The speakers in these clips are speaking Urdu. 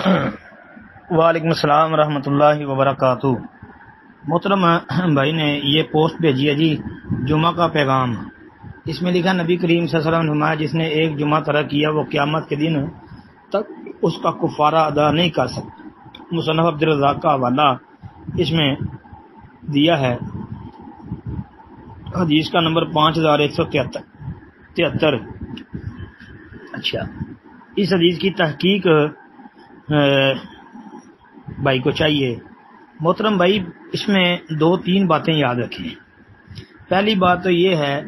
وعلیکم السلام ورحمۃ اللہ وبرکاتہ۔ محترم بھائی نے یہ پوسٹ بھیجی ہے جی، جمعہ کا پیغام۔ اس میں لکھا نبی کریم صلی اللہ علیہ وسلم نے فرمایا جس نے ایک جمعہ ترک کیا وہ قیامت کے دن تک اس کا کفارہ ادا نہیں کر سکتا۔ مصنف عبدالرزاق کا حوالہ اس میں دیا ہے، حدیث کا نمبر 5173۔ اچھا، اس حدیث کی تحقیق بھائی کو چاہیے۔ محترم بھائی، اس میں 2-3 باتیں یاد رکھیں۔ پہلی بات تو یہ ہے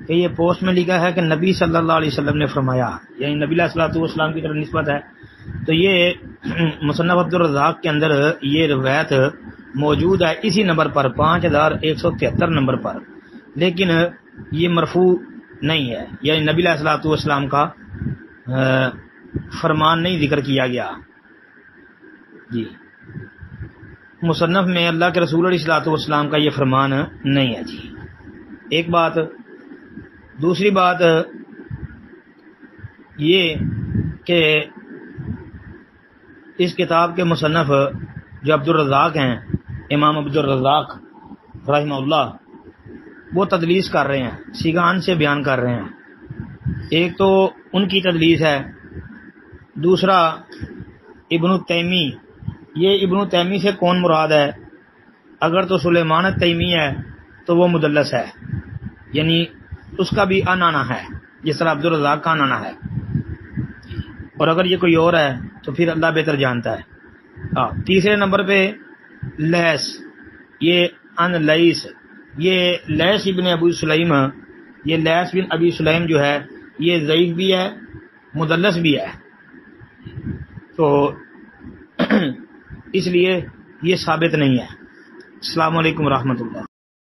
کہ یہ پوسٹ میں لکھا ہے کہ نبی صلی اللہ علیہ وسلم نے فرمایا، یعنی نبی علیہ الصلوۃ والسلام کی طرف نسبت ہے۔ تو یہ مصنف عبدالرزاق کے اندر یہ روایت موجود ہے اسی نمبر پر، 5173 نمبر پر، لیکن یہ مرفوع نہیں ہے، یعنی نبی علیہ الصلوۃ والسلام کا فرمان نہیں ذکر کیا گیا جی۔ مصنف میں اللہ کے رسول علیہ الصلوۃ والسلام کا یہ فرمان نہیں ہے جی، ایک بات۔ دوسری بات یہ کہ اس کتاب کے مصنف جو عبدالرزاق ہیں، امام عبدالرزاق رحمہ اللہ، وہ تدلیس کر رہے ہیں، سیغان سے بیان کر رہے ہیں۔ ایک تو ان کی تدلیس ہے، دوسرا ابن تیمی۔ یہ ابن تیمی سے کون مراد ہے؟ اگر تو سلیمان تیمی ہے تو وہ مدلس ہے، یعنی اس کا بھی انانا ہے جس طرح عبدالرزاق کا انانا ہے، اور اگر یہ کوئی اور ہے تو پھر اللہ بہتر جانتا ہے۔ تیسرے نمبر پہ لیس، یہ ان لیس، یہ لیس ابن ابو سلیم، یہ لیس بن ابی سلیم جو ہے یہ ضعیف بھی ہے، مدلس بھی ہے، تو اس لیے یہ ثابت نہیں ہے۔ السلام علیکم ورحمۃ اللہ۔